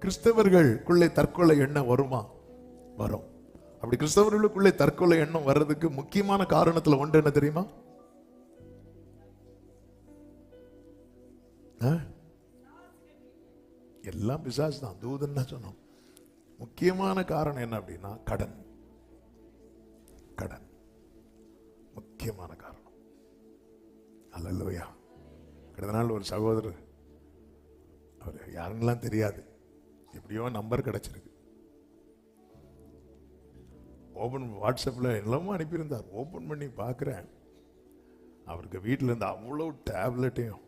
கிறிஸ்தவர்களுக்குள்ளே தற்கொலை எண்ணம் வருமா? வரும். அப்படி கிறிஸ்தவர்களுக்குள்ளே தற்கொலை எண்ணம் வர்றதுக்கு முக்கியமான காரணத்துல ஒன்று என்ன தெரியுமா? எல்லாம் பிசாசு தான், தூதன் தான் சொன்னோம். முக்கியமான காரணம் என்ன அப்படின்னா கடன். கடன் முக்கியமான காரணம். அல்லேலூயா. கடந்த நாள் ஒரு சகோதரர், அவர் யாருன்னெல்லாம் தெரியாது, எப்படியோ நம்பர் கிடைச்சிருக்கு, ஓபன் வாட்ஸ்அப்பில் எல்லாமே அனுப்பியிருந்தார். ஓபன் பண்ணி பார்க்குறேன், அவருக்கு வீட்டில் இருந்து அவ்வளோ டேப்லெட்டையும்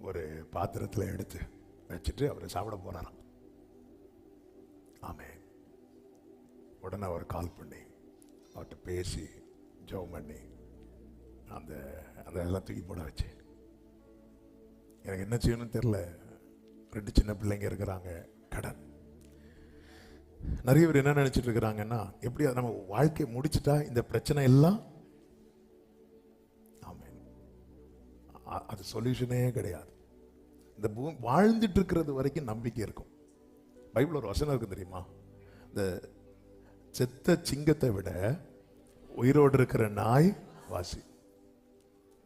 ஒரு பாத்திரத்தில் எடுத்து வச்சுட்டு அவர் சாப்பிட போறாராம். ஆமே. உடனே அவர் கால் பண்ணி அவர்கிட்ட பேசி ஜெபம் பண்ணி அந்த அதெல்லாம் தூக்கி போட வச்சு, எனக்கு என்ன செய்யணும்னு தெரியல. 2 சின்ன பிள்ளைங்க இருக்கிறாங்க, கடன். நிறைய பேர் என்ன நினைச்சிட்டு இருக்கிறாங்கன்னா, எப்படி நம்ம வாழ்க்கையை முடிச்சுட்டா இந்த பிரச்சனை எல்லாம், ஆமே, அது சொல்யூஷனே கிடையாது. இந்த வாழ்ந்துட்டு இருக்கிறது வரைக்கும் நம்பிக்கை இருக்கும். பைபிள் ஒரு வசனம் இருக்கு தெரியுமா? இந்த செத்த சிங்கத்தை விட உயிரோடு இருக்கிற நாய் வாசி.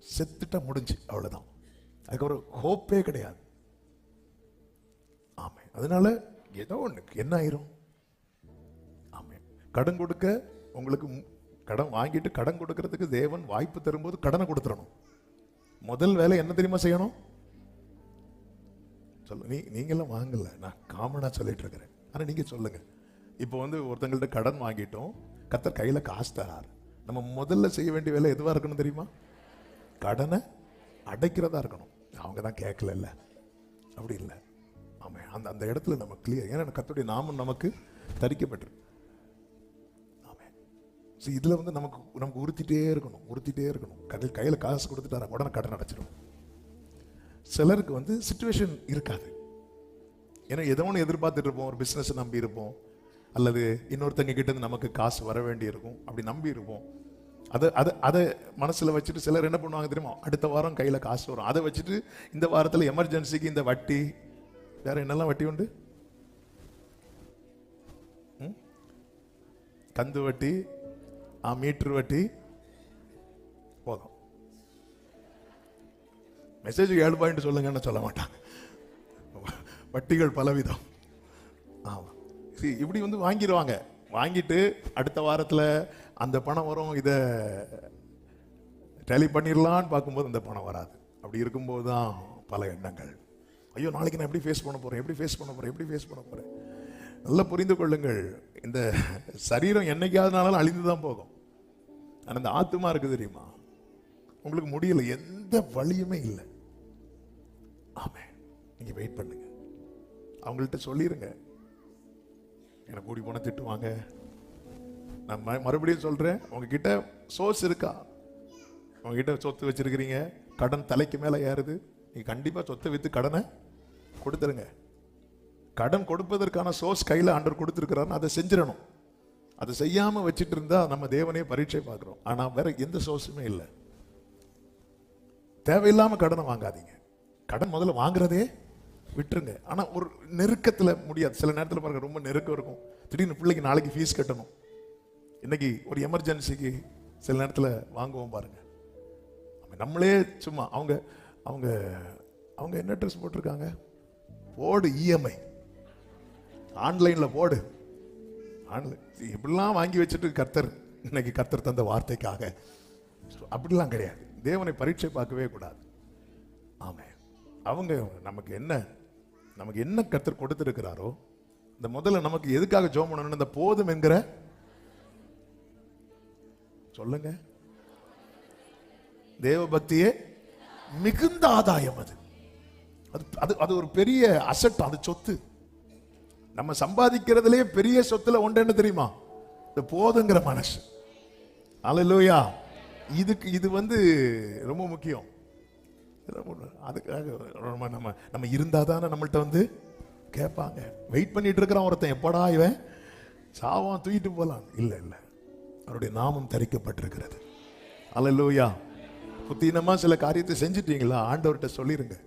செத்துட்டா முடிஞ்சு, அவ்வளவுதான். அதுக்கப்புறம் ஹோப்பே கிடையாது. ஆமே. அதனால ஏதோ ஒண்ணு என்ன ஆயிரும். ஆமே. கடன் கொடுக்க, உங்களுக்கு கடன் வாங்கிட்டு கடன் கொடுக்கறதுக்கு தேவன் வாய்ப்பு தரும்போது கடனை கொடுத்துடணும். முதல் வேலை என்ன தெரியுமா செய்யணும்? சொல்லு. நீங்கெல்லாம் வாங்கல, நான் காமனா சொல்லிட்டு இருக்கிறேன். ஆனா நீங்க சொல்லுங்க. இப்போ ஒருத்தங்கள்ட்ட கடன் வாங்கிட்டோம், கர்த்தர் கையில காசு தராரு. நம்ம முதல்ல செய்ய வேண்டிய வேலை எதுவா இருக்கணும் தெரியுமா? கடனை அடைக்கிறதா இருக்கணும். அவங்க தான் கேட்கல, இல்ல அப்படி இல்லை. ஆமா, அந்த அந்த இடத்துல நம்ம கிளியர். ஏன்னா கர்த்தருடைய நாமம் நமக்கு தரிக்கப்பட்டு. ஆமா. இதுல நமக்கு உறுத்திட்டே இருக்கணும். கையில காசு கொடுத்துட்டாரா உடனே கடன் அடைச்சிடும். சிலருக்கு சிச்சுவேஷன் இருக்காது. ஏன்னா ஏதோ ஒன்று எதிர்பார்த்துட்டு இருப்போம், ஒரு பிசினஸ் நம்பி இருப்போம், அல்லது இன்னொருத்தங்க கிட்ட இருந்து நமக்கு காசு வர வேண்டி இருக்கும், அப்படி நம்பி இருப்போம். அதை மனசுல வச்சுட்டு சிலர் என்ன பண்ணுவாங்க தெரியுமா? அடுத்த வாரம் கையில காசு வரும், அதை வச்சுட்டு இந்த வாரத்தில் எமர்ஜென்சிக்கு இந்த வட்டி, வேற என்னெல்லாம் வட்டி உண்டு, கந்து வட்டி, மீட்டர் வட்டி, போதும். மெசேஜ் 7 பாயிண்ட் சொல்லுங்கன்னு சொல்ல மாட்டாங்க. வட்டிகள் பலவிதம். ஆமா. இப்படி வாங்கிடுவாங்க. வாங்கிட்டு அடுத்த வாரத்தில் அந்த பணம் வரும், இதை டேலி பண்ணிடலான்னு பார்க்கும்போது அந்த பணம் வராது. அப்படி இருக்கும்போது தான் பல எண்ணங்கள். ஐயோ, நாளைக்கு நான் எப்படி ஃபேஸ் பண்ண போறேன். நல்லா புரிந்து கொள்ளுங்கள், இந்த சரீரம் என்னைக்காவதுனாலும் அழிந்து தான் போகும். ஆனால் இந்த ஆத்துமா இருக்கு தெரியுமா, உங்களுக்கு முடியல, எந்த வழியுமே இல்லை. ஆமே. நீங்க வெயிட் பண்ணுங்க. அவங்கள்ட்ட சொல்லிருங்க, எனக்கு கூடி போன திட்டுவாங்க. நான் மறுபடியும் சொல்றேன், உங்ககிட்ட சோர்ஸ் இருக்கா? உங்ககிட்ட சொத்து வச்சிருக்கிறீங்க, கடன் தலைக்கு மேல ஏறுது, நீங்க கண்டிப்பா சொத்தை வித்து கடனை கொடுத்துருங்க. கடன் கொடுப்பதற்கான சோர்ஸ் கையில ஆண்டவர் கொடுத்திருக்கிறாருன்னு அதை செஞ்சிடணும். அதை செய்யாம வச்சுட்டு இருந்தா நம்ம தேவனே பரீட்சை பார்க்கிறோம். ஆனா வேற எந்த சோர்ஸுமே இல்லை. தேவையில்லாம கடனை வாங்காதீங்க. கடன் முதல்ல வாங்குறதே விட்டுருங்க. ஆனா ஒரு நெருக்கத்துல முடியாது. சில நேரத்தில் பாருங்க, ரொம்ப நெருக்கம் இருக்கும். திடீர்னு பிள்ளைக்கு நாளைக்கு ஃபீஸ் கட்டணும், இன்னைக்கு ஒரு எமர்ஜென்சிக்கு சில நேரத்தில் வாங்குவோம் பாருங்க. நம்மளே சும்மா அவங்க அவங்க அவங்க என்ன ட்ரெஸ் போட்டிருக்காங்க, போடு இஎம்ஐ ஆன்லைன்ல போடு. இப்படிலாம் வாங்கி வச்சுட்டு கர்த்தர் தந்த வார்த்தைக்காக அப்படிலாம் கிடையாது. தேவனை பரீட்சை பார்க்கவே கூடாது. ஆமே. அவங்க நமக்கு என்ன கர்த்தர் கொடுத்திருக்கிறாரோ, இந்த முதல்ல நமக்கு எதுக்காக ஜெபம் பண்ணணும், இந்த போதும் என்கிற, சொல்லுங்க, தேவ பக்தியே மிகுந்த ஆதாயம். அது ஒரு பெரிய அசட், அது சொத்து. நம்ம சம்பாதிக்கிறதுலே பெரிய சொத்துல ஒன்று என்ன தெரியுமா? இந்த போதுங்கிற மனசு. அல்லேலூயா. இது ரொம்ப முக்கியம். அதுக்காக நம்ம இருந்தாதானே நம்மள்ட்ட கேட்பாங்க. வெயிட் பண்ணிட்டு இருக்கிறான் ஒருத்தன், எப்படா இவன் சாவான் தூக்கிட்டு போலாம். இல்ல அவருடைய நாமம் தரிக்கப்பட்டிருக்கிறது. அல்லேலூயா. புத்தீனமா சில காரியத்தை செஞ்சிட்டீங்களா, ஆண்டவர்கிட்ட சொல்லிருங்க.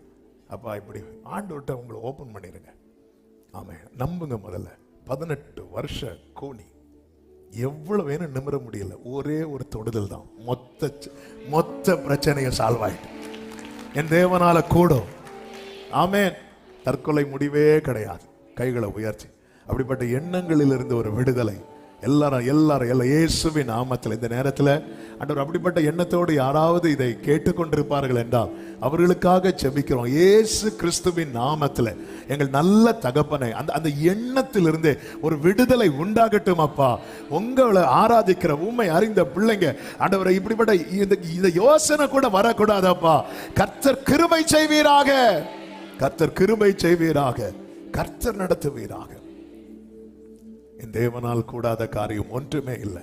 அப்பா இப்படி ஆண்டவர்கிட்ட உங்களை ஓபன் பண்ணிருங்க. ஆமென். நம்புங்க. முதல்ல 18 வருஷ கோணி எவ்வளவு வேணும் நிமிர முடியல. ஒரே ஒரு தொடுதல் தான் மொத்த பிரச்சனையை சால்வ் ஆயிட்டு. என் தேவனால கூடும். ஆமென். தற்கொலை முடிவே கிடையாது. கைகளை உயர்த்தி அப்படிப்பட்ட எண்ணங்களில் இருந்து ஒரு விடுதலை. எல்லாரும் இயேசுவின் நாமத்தில் இந்த நேரத்தில் ஆண்டவர் அப்படிப்பட்ட எண்ணத்தோடு யாராவது இதை கேட்டுக்கொண்டிருப்பார்கள் என்றால் அவர்களுக்காக ஜெபிக்கிறோம். இயேசு கிறிஸ்துவின் நாமத்தில் எங்கள் நல்ல தகப்பனை அந்த எண்ணத்திலிருந்து ஒரு விடுதலை உண்டாகட்டும். அப்பா, உங்களை ஆராதிக்கிற உண்மை அறிந்த பிள்ளைங்க ஆண்டவரை இப்படிப்பட்ட இந்த யோசனை கூட வரக்கூடாது. அப்பா, கர்த்தர் கிருபை செய்வீராக, கர்த்தர் கிருபை செய்வீராக, கர்த்தர் நடத்துவீராக. என் தேவனால் கூடாத காரியம் ஒன்றுமே இல்லை.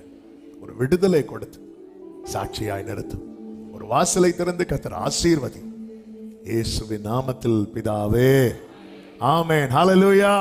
ஒரு விடுதலை கொடுத்து சாட்சியாய் நிறுத்தும். ஒரு வாசலை திறந்து கர்த்தர் ஆசீர்வதி. இயேசுவின் நாமத்தில் பிதாவே, ஆமென். ஹல்லேலூயா.